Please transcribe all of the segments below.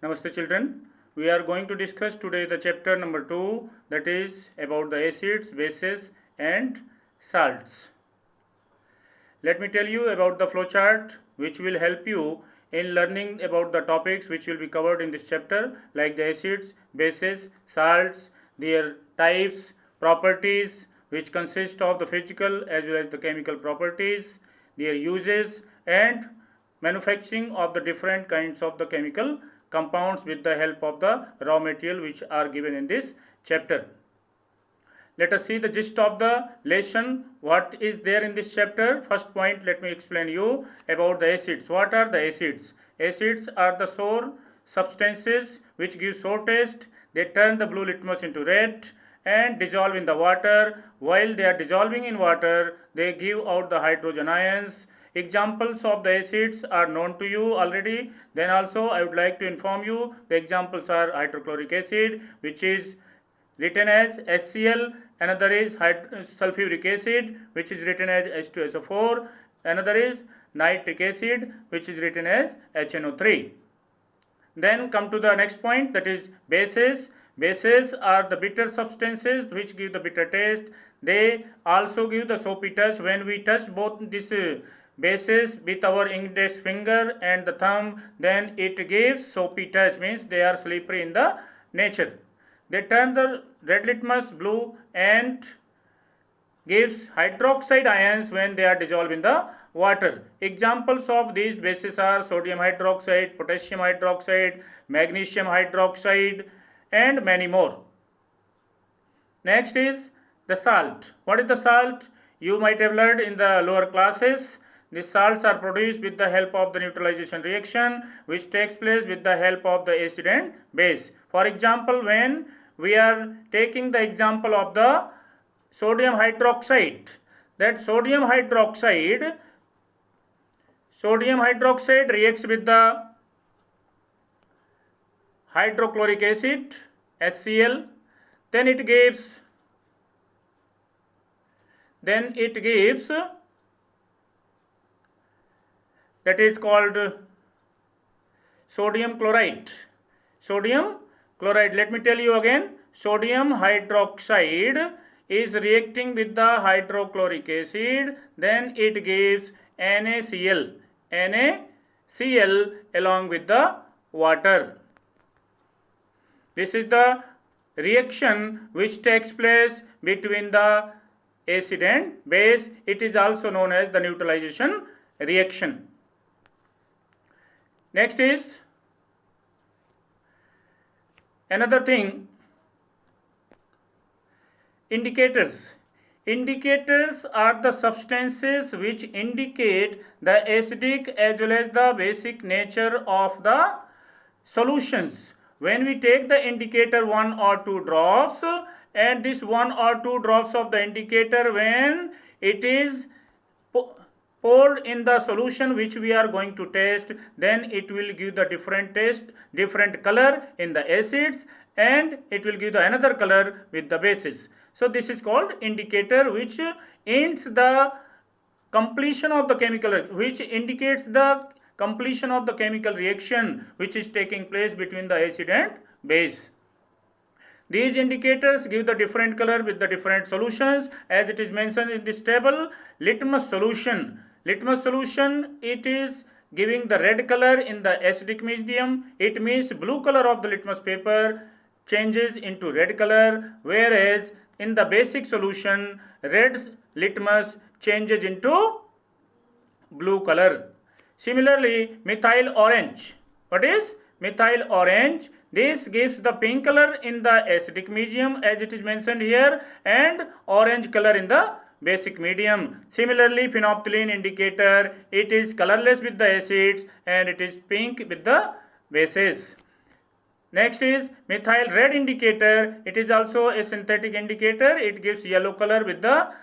Namaste children. We are going to discuss today the chapter number 2, that is about the acids, bases and salts. Let me tell you about the flowchart which will help you in learning about the topics which will be covered in this chapter, like the acids, bases, salts, their types, properties which consist of the physical as well as the chemical properties, their uses and manufacturing of the different kinds of the chemical compounds with the help of the raw material which are given in this chapter. Let us see the gist of the lesson. What is there in this chapter? First point, let me explain you about the acids. What are the acids? Acids are the sour substances which give sour taste. They turn the blue litmus into red and dissolve in the water. While they are dissolving in water, they give out the hydrogen ions. Examples of the acids are known to you already. Then also I would like to inform you the examples are hydrochloric acid, which is written as HCl. Another is sulfuric acid, which is written as H2SO4. Another is nitric acid, which is written as HNO3. Then come to the next point, that is bases. Bases are the bitter substances which give the bitter taste. They also give the soapy touch. When we touch both these bases with our index finger and the thumb, then it gives soapy touch, means they are slippery in the nature. They turn the red litmus blue and gives hydroxide ions when they are dissolved in the water. Examples of these bases are sodium hydroxide, potassium hydroxide, magnesium hydroxide and many more. Next is the salt. What is the salt? You might have learned in the lower classes. These salts are produced with the help of the neutralization reaction which takes place with the help of the acid and base. For example, when we are taking the example of the sodium hydroxide, that sodium hydroxide reacts with the hydrochloric acid HCl, then it gives that is called sodium chloride. Let me tell you again, sodium hydroxide is reacting with the hydrochloric acid, then it gives NaCl along with the water. This is the reaction which takes place between the acid and base. It is also known as the neutralization reaction. Next is another thing, indicators. Indicators are the substances which indicate the acidic as well as the basic nature of the solutions. When we take the indicator 1 or 2 drops, and this 1 or 2 drops of the indicator, when it is poured in the solution which we are going to test, then it will give the different taste, different color in the acids, and it will give the another color with the bases. So this is called indicator, which ends the completion of the chemical, which indicates the completion of the chemical reaction which is taking place between the acid and base. These indicators give the different color with the different solutions, as it is mentioned in this table. Litmus solution, it is giving the red color in the acidic medium. It means blue color of the litmus paper changes into red color, whereas in the basic solution, red litmus changes into blue color. Similarly, methyl orange. What is methyl orange? This gives the pink color in the acidic medium, as it is mentioned here, and orange color in the basic medium. Similarly, phenolphthalein indicator, it is colorless with the acids and it is pink with the bases. Next is methyl red indicator. It is also a synthetic indicator. It gives yellow color with the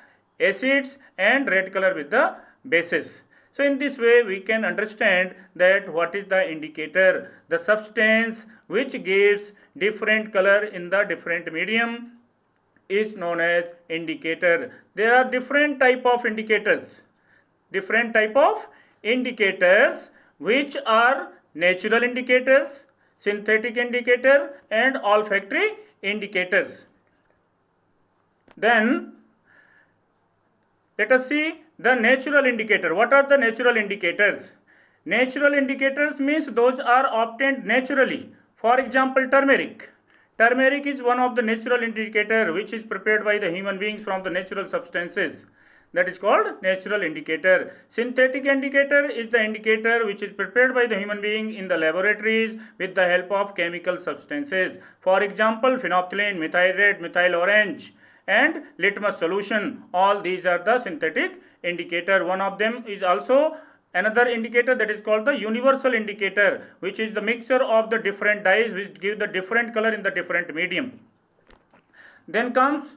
acids and red color with the bases. So in this way we can understand that what is the indicator, the substance which gives different color in the different medium is known as indicator. There are different type of indicators which are natural indicators, synthetic indicator and olfactory indicators. Then let us see the natural indicator. What are the natural indicators? Natural indicators means those are obtained naturally. For example, turmeric. Turmeric is one of the natural indicator which is prepared by the human beings from the natural substances. That is called natural indicator. Synthetic indicator is the indicator which is prepared by the human being in the laboratories with the help of chemical substances. For example, phenolphthalein, methyl red, methyl orange and litmus solution. All these are the synthetic indicator. One of them is also another indicator, that is called the universal indicator, which is the mixture of the different dyes which give the different color in the different medium. Then comes,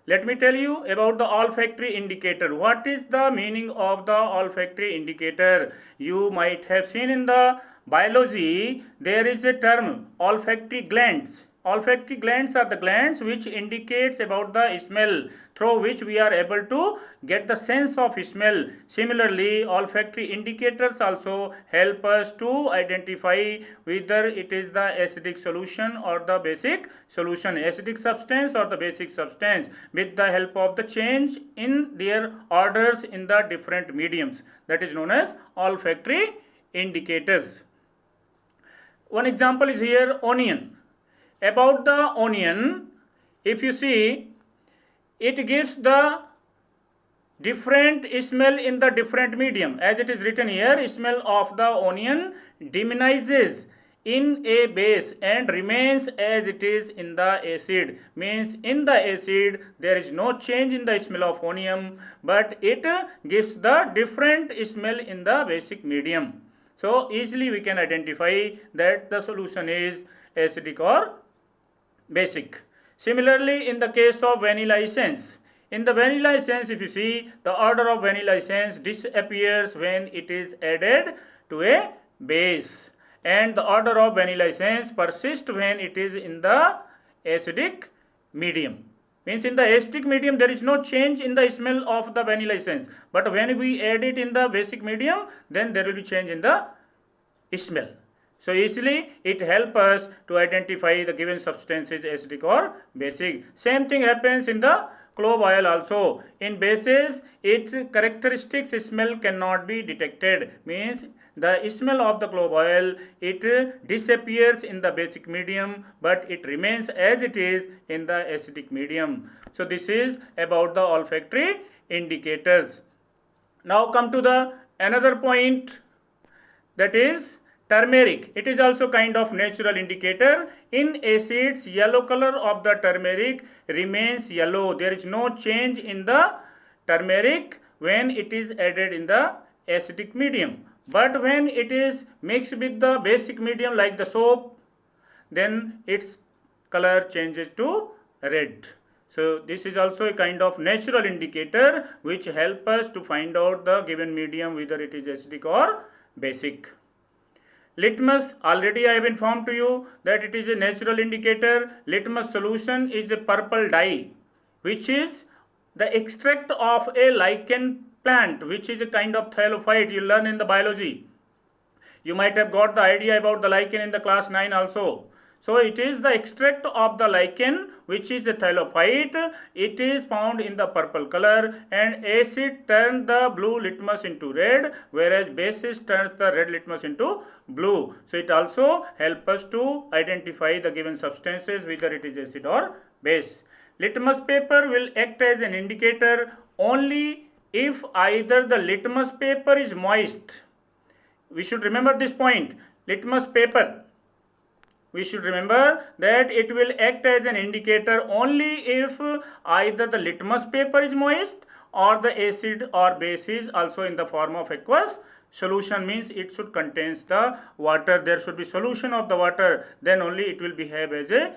let me tell you about the olfactory indicator. What is the meaning of the olfactory indicator? You might have seen in the biology there is a term olfactory glands. Olfactory glands are the glands which indicates about the smell, through which we are able to get the sense of smell. Similarly, olfactory indicators also help us to identify whether it is the acidic solution or the basic solution, acidic substance or the basic substance, with the help of the change in their orders in the different mediums. That is known as olfactory indicators. One example is here, onion. About the onion, if you see, it gives the different smell in the different medium. As it is written here, smell of the onion diminishes in a base and remains as it is in the acid. Means in the acid there is no change in the smell of onion, but it gives the different smell in the basic medium. So easily we can identify that the solution is acidic or basic. Similarly, in the case of vanilla essence, in the vanilla essence, if you see, the order of vanilla essence disappears when it is added to a base, and the order of vanilla essence persists when it is in the acidic medium. Means in the acidic medium there is no change in the smell of the vanilla essence, but when we add it in the basic medium, then there will be change in the smell. So easily it helps us to identify the given substance is acidic or basic. Same thing happens in the clove oil also. In bases, its characteristic smell cannot be detected. Means the smell of the clove oil, it disappears in the basic medium, but it remains as it is in the acidic medium. So this is about the olfactory indicators. Now come to the another point, that is turmeric. It is also kind of natural indicator. In acids, yellow color of the turmeric remains yellow. There is no change in the turmeric when it is added in the acidic medium. But when it is mixed with the basic medium like the soap, then its color changes to red. So this is also a kind of natural indicator which help us to find out the given medium whether it is acidic or basic. Litmus, already I have informed to you that it is a natural indicator. Litmus solution is a purple dye which is the extract of a lichen plant, which is a kind of thallophyte. You learn in the biology. You might have got the idea about the lichen in the class 9 also. So it is the extract of the lichen which is a thallophyte. It is found in the purple color, and acid turns the blue litmus into red, whereas basis turns the red litmus into blue. So it also helps us to identify the given substances whether it is acid or base. Litmus paper will act as an indicator only if either the litmus paper is moist. We should remember this point. Litmus paper, we should remember that it will act as an indicator only if either the litmus paper is moist or the acid or base is also in the form of aqueous solution. Means it should contains the water. There should be solution of the water, then only it will behave as a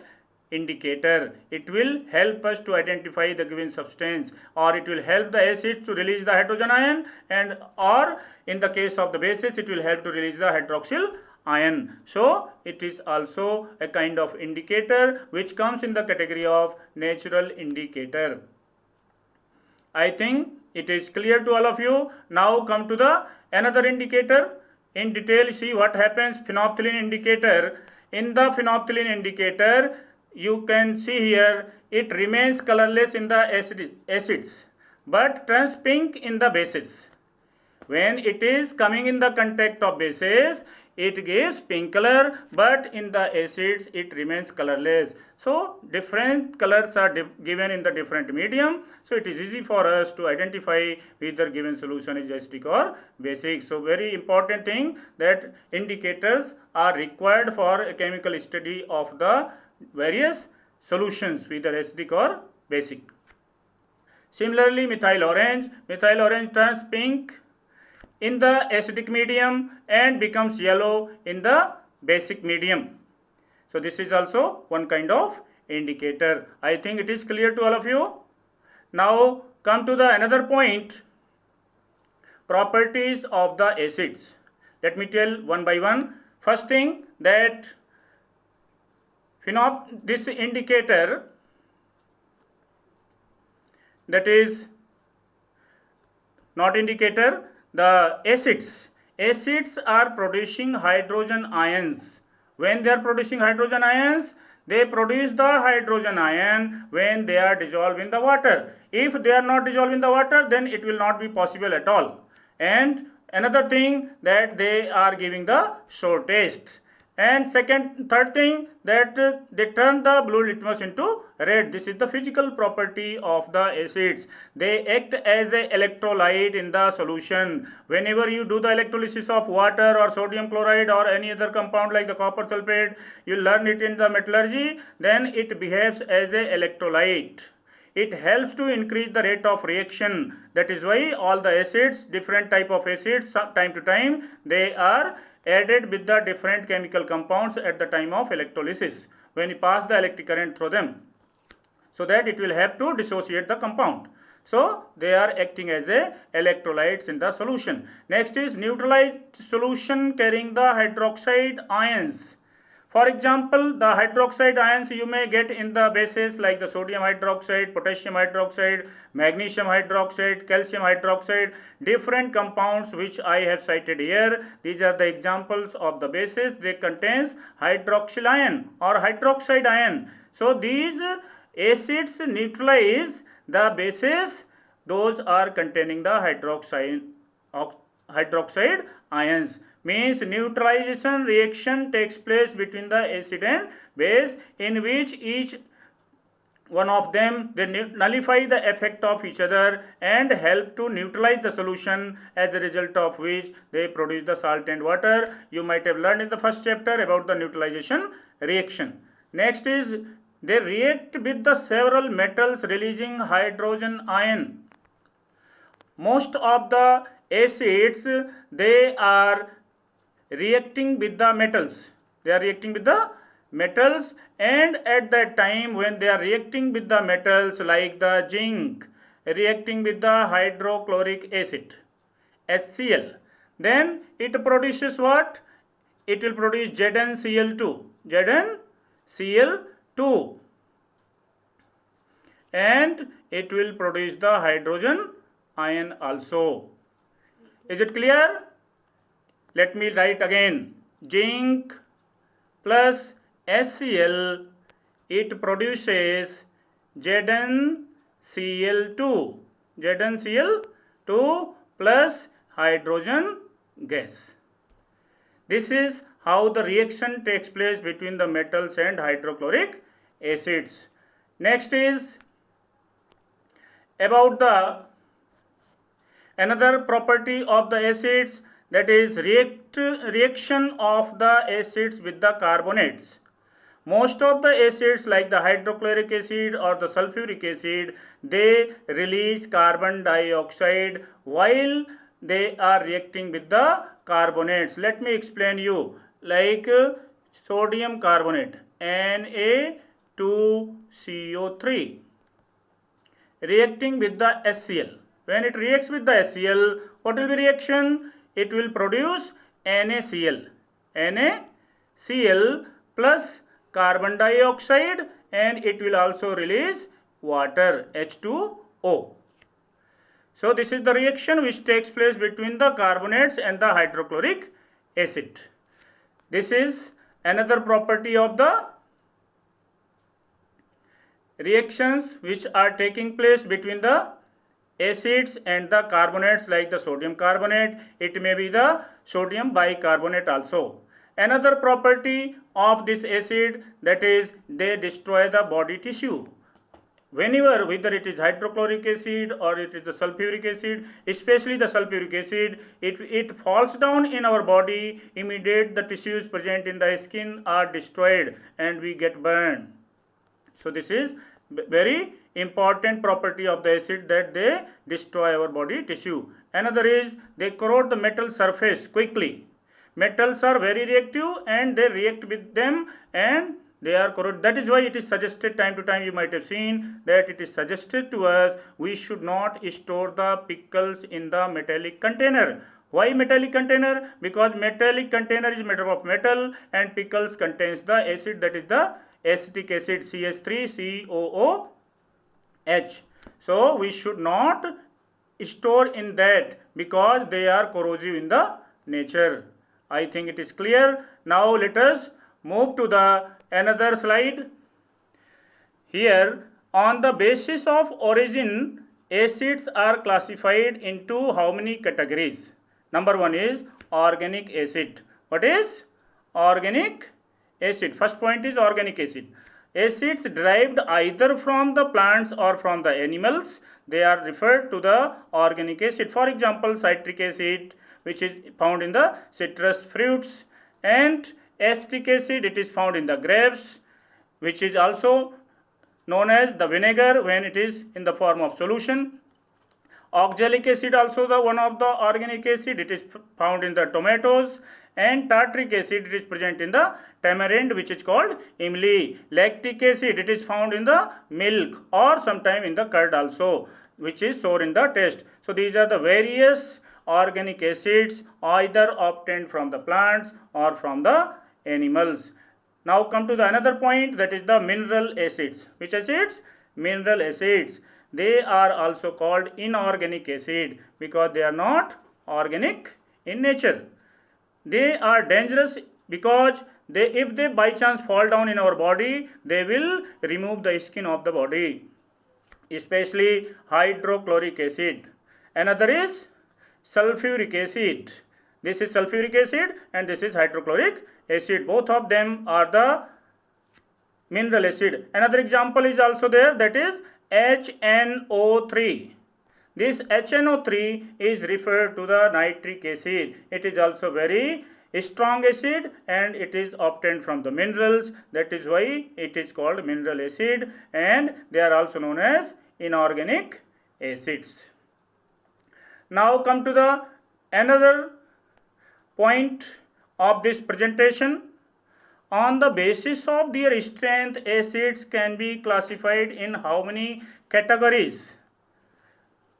indicator. It will help us to identify the given substance, or it will help the acid to release the hydrogen ion, and or in the case of the bases it will help to release the hydroxyl ion. So it is also a kind of indicator which comes in the category of natural indicator. I think it is clear to all of you. Now come to the another indicator in detail, see what happens. Phenolphthalein indicator. In the phenolphthalein indicator, you can see here it remains colorless in the acids but turns pink in the bases. When it is coming in the contact of bases, it gives pink color, but in the acids it remains colorless. So different colors are given in the different medium, so it is easy for us to identify whether given solution is acidic or basic. So very important thing that indicators are required for a chemical study of the various solutions, whether acidic or basic. Similarly, methyl orange turns pink in the acidic medium and becomes yellow in the basic medium. So this is also one kind of indicator. I think it is clear to all of you. Now come to the another point, properties of the acids. Let me tell one by one. First thing, that this indicator, that is not indicator, the acids are producing hydrogen ions. When they are producing hydrogen ions, they produce the hydrogen ion when they are dissolved in the water. If they are not dissolved in the water, then it will not be possible at all. And another thing, that they are giving the sour taste. And third thing, that they turn the blue litmus into red. This is the physical property of the acids. They act as an electrolyte in the solution. Whenever you do the electrolysis of water or sodium chloride or any other compound like the copper sulfate, you learn it in the metallurgy, then it behaves as an electrolyte. It helps to increase the rate of reaction. That is why all the acids, different type of acids, time to time, they are added with the different chemical compounds at the time of electrolysis when you pass the electric current through them, so that it will help to dissociate the compound. So they are acting as a electrolytes in the solution. Next is neutralized solution carrying the hydroxide ions. For example, the hydroxide ions you may get in the bases like the sodium hydroxide, potassium hydroxide, magnesium hydroxide, calcium hydroxide, different compounds which I have cited here. These are the examples of the bases. They contains hydroxyl ion or hydroxide ion. So these acids neutralize the bases. Those are containing the hydroxide ions. Means neutralization reaction takes place between the acid and base, in which each one of them, they nullify the effect of each other and help to neutralize the solution, as a result of which they produce the salt and water. You might have learned in the first chapter about the neutralization reaction. Next is, they react with the several metals releasing hydrogen ion. Most of the acids, they are reacting with the metals. And at that time when they are reacting with the metals, like the zinc reacting with the hydrochloric acid, HCl, then it produces what? It will produce ZnCl2. And it will produce the hydrogen ion also. Is it clear? Let me write again. Zinc plus HCl, it produces ZnCl2. ZnCl2 plus hydrogen gas. This is how the reaction takes place between the metals and hydrochloric acids. Next is about the another property of the acids, that is reaction of the acids with the carbonates. Most of the acids like the hydrochloric acid or the sulfuric acid, they release carbon dioxide while they are reacting with the carbonates. Let me explain you. Like sodium carbonate, Na2CO3, reacting with the HCl. When it reacts with the HCl, what will be reaction? It will produce NaCl plus carbon dioxide, and it will also release water, H2O. So this is the reaction which takes place between the carbonates and the hydrochloric acid. This is another property of the reactions which are taking place between the acids and the carbonates, like the sodium carbonate. It may be the sodium bicarbonate also. Another property of this acid, that is, they destroy the body tissue. Whenever, whether it is hydrochloric acid or it is the sulfuric acid, especially the sulfuric acid, it falls down in our body, immediate the tissues present in the skin are destroyed and we get burned. So this is very important property of the acid, that they destroy our body tissue. Another is they corrode the metal surface quickly. Metals are very reactive and they react with them and they are corroded. That is why it is suggested, time to time you might have seen that it is suggested to us we should not store the pickles in the metallic container. Why metallic container? Because metallic container is made up of metal and pickles contains the acid, that is the acetic acid, CH3COOH. So we should not store in that because they are corrosive in the nature. I think it is clear. Now let us move to the another slide. Here, on the basis of origin, acids are classified into how many categories? Number one is organic acid. What is organic acid? First point is organic acid. Acids derived either from the plants or from the animals, they are referred to the organic acid. For example, citric acid, which is found in the citrus fruits, and acetic acid, it is found in the grapes, which is also known as the vinegar when it is in the form of solution. Oxalic acid also the one of the organic acid, it is found in the tomatoes, and tartaric acid, it is present in the tamarind, which is called imli. Lactic acid, it is found in the milk or sometime in the curd also, which is sour in the taste. So these are the various organic acids either obtained from the plants or from the animals. Now come to the another point, that is the mineral acids. Which acids? Mineral acids. They are also called inorganic acid because they are not organic in nature. They are dangerous because if they by chance fall down in our body, they will remove the skin of the body, especially hydrochloric acid. Another is sulfuric acid. This is sulfuric acid and this is hydrochloric acid. Both of them are the mineral acid. Another example is also there, that is HNO3. This HNO3 is referred to the nitric acid. It is also very strong acid and it is obtained from the minerals. That is why it is called mineral acid, and they are also known as inorganic acids. Now come to the another point of this presentation. On the basis of their strength, acids can be classified in how many categories?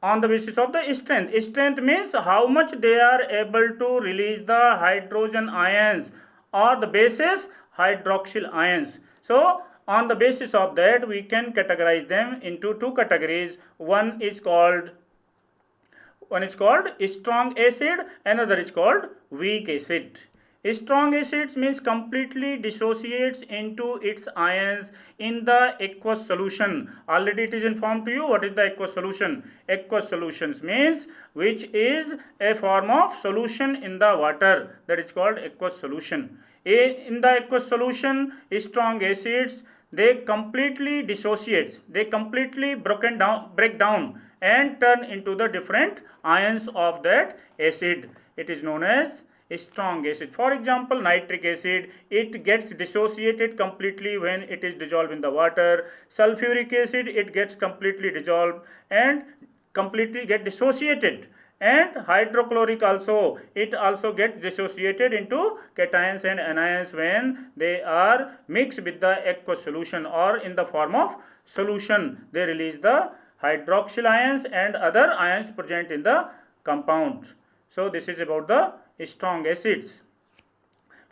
On the basis of the strength. Strength means how much they are able to release the hydrogen ions, or the basis hydroxyl ions. So on the basis of that, we can categorize them into two categories. One is called strong acid, another is called weak acid. Strong acids means completely dissociates into its ions in the aqueous solution. Already it is informed to you what is the aqueous solution. Aqueous solutions means which is a form of solution in the water, that is called aqueous solution. In the aqueous solution, strong acids, they completely dissociates, they completely break down and turn into the different ions of that acid. It is known as strong acid. For example, nitric acid, it gets dissociated completely when it is dissolved in the water. Sulfuric acid, it gets completely dissolved and completely get dissociated. And hydrochloric also, it also gets dissociated into cations and anions when they are mixed with the aqueous solution or in the form of solution. They release the hydroxyl ions and other ions present in the compound. So this is about the strong acids.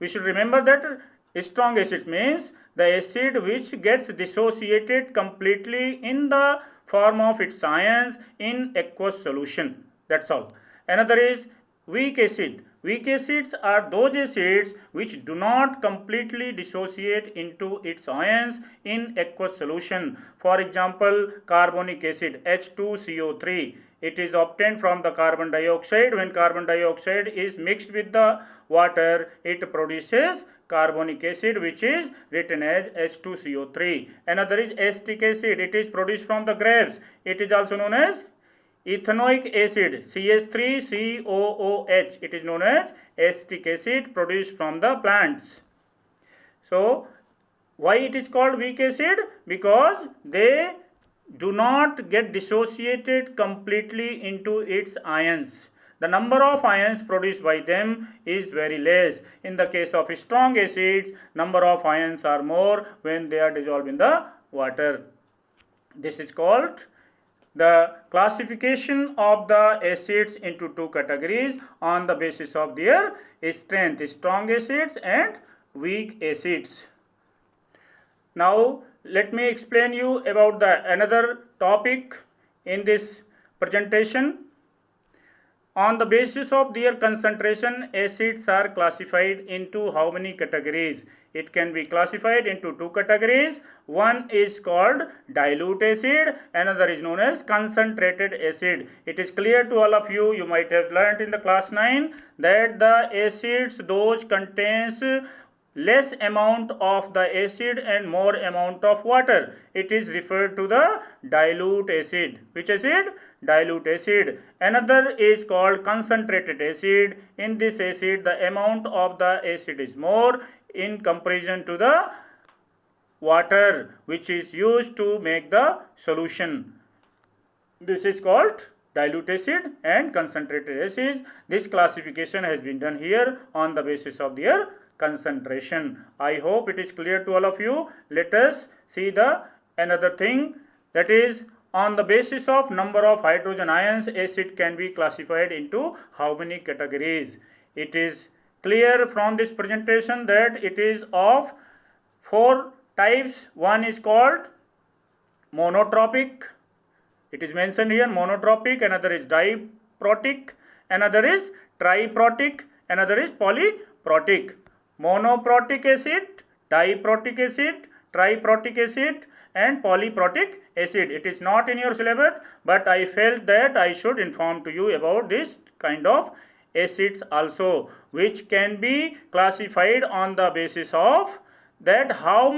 We should remember that strong acids means the acid which gets dissociated completely in the form of its ions in aqueous solution. That's all. Another is weak acid. Weak acids are those acids which do not completely dissociate into its ions in aqueous solution. For example, carbonic acid H2CO3. It is obtained from the carbon dioxide. When carbon dioxide is mixed with the water, it produces carbonic acid, which is written as H2CO3. Another is acetic acid. It is produced from the grapes. It is also known as ethanoic acid CH3COOH. It is known as acetic acid produced from the plants. So why it is called weak acid? Because they do not get dissociated completely into its ions. The number of ions produced by them is very less. In the case of strong acids, number of ions are more when they are dissolved in the water. This is called the classification of the acids into two categories on the basis of their strength, strong acids and weak acids. Now let me explain you about the another topic in this presentation. On the basis of their concentration, acids are classified into how many categories? It can be classified into two categories. One is called dilute acid, another is known as concentrated acid. It is clear to all of you, you might have learnt in the class 9 that the acids those contains less amount of the acid and more amount of water. It is referred to the dilute acid. Which acid? Dilute acid. Another is called concentrated acid. In this acid, the amount of the acid is more in comparison to the water which is used to make the solution. This is called dilute acid and concentrated acids. This classification has been done here on the basis of their concentration. I hope it is clear to all of you. Let us see the another thing, that is on the basis of number of hydrogen ions, acid can be classified into how many categories. It is clear from this presentation that it is of 4 types. One is called monotropic. It is mentioned here monotropic. Another is diprotic. Another is triprotic. Another is polyprotic. Monoprotic acid, diprotic acid, triprotic acid and polyprotic acid. It is not in your syllabus, but I felt that I should inform to you about this kind of acids also, which can be classified on the basis of that how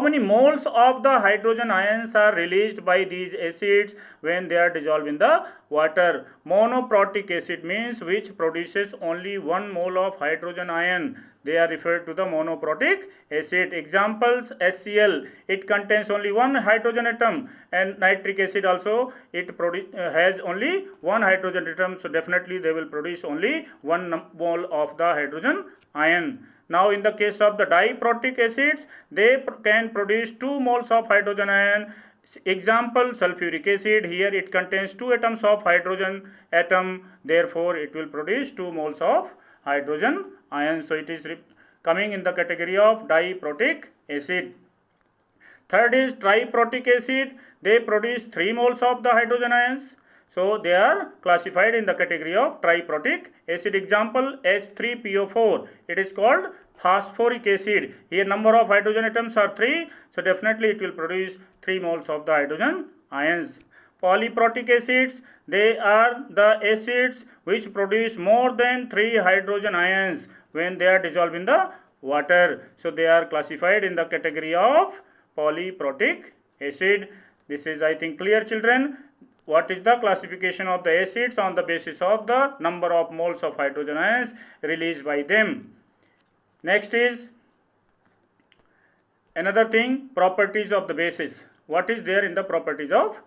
many moles of the hydrogen ions are released by these acids when they are dissolved in the water. Monoprotic acid means which produces only 1 mole of hydrogen ion. They are referred to the monoprotic acid. Examples: HCl, it contains only 1 hydrogen atom, and nitric acid also it has only 1 hydrogen atom, so definitely they will produce only 1 mole of the hydrogen ion. Now in the case of the diprotic acids, they can produce 2 moles of hydrogen ion. Example: sulfuric acid, here it contains 2 atoms of hydrogen atom, therefore it will produce 2 moles of hydrogen ion. So it is coming in the category of diprotic acid. Third is triprotic acid, they produce 3 moles of the hydrogen ions. So they are classified in the category of triprotic acid. Example: H3PO4, it is called phosphoric acid. Here number of hydrogen atoms are 3, so definitely it will produce 3 moles of the hydrogen ions. Polyprotic acids, they are the acids which produce more than 3 hydrogen ions when they are dissolved in the water. So they are classified in the category of polyprotic acid. This is, I think, clear, children. What is the classification of the acids on the basis of the number of moles of hydrogen ions released by them. Next is another thing, properties of the bases. What is there in the properties of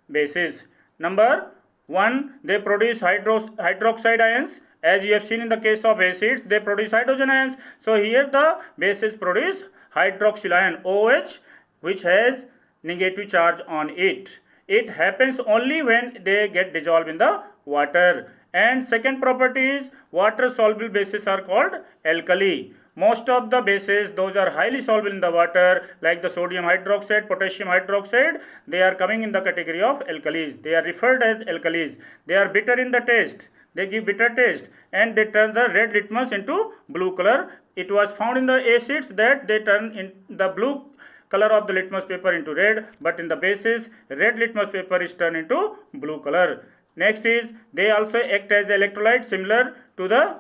bases? Number 1, they produce hydroxide ions. As you have seen in the case of acids, they produce hydrogen ions. So here the bases produce hydroxyl ion OH, which has negative charge on it. It happens only when they get dissolved in the water. And second property is water soluble bases are called alkali. Most of the bases, those are highly soluble in the water, like the sodium hydroxide, potassium hydroxide, they are coming in the category of alkalis. They are referred as alkalis. They are bitter in the taste. they give bitter taste, and they turn the red litmus into blue color. It was found in the acids that they turn in the blue color of the litmus paper into red, but in the bases red litmus paper is turned into blue color. Next is they also act as electrolyte similar to the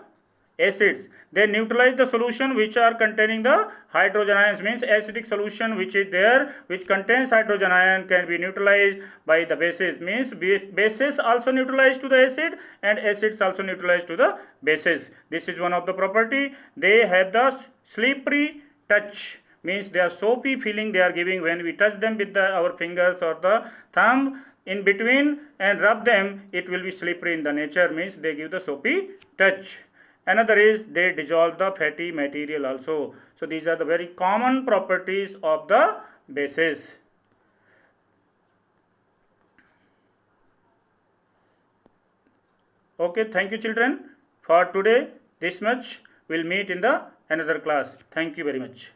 acids. They neutralize the solution which are containing the hydrogen ions, means acidic solution which is there which contains hydrogen ion can be neutralized by the bases, means bases also neutralized to the acid and acids also neutralized to the bases. This is one of the property. They have the slippery touch, means they are soapy feeling they are giving when we touch them with our fingers or the thumb in between and rub them, it will be slippery in the nature, means they give the soapy touch. Another is they dissolve the fatty material also. So these are the very common properties of the bases. Okay, thank you children. For today this much. We'll meet in the another class. Thank you very much.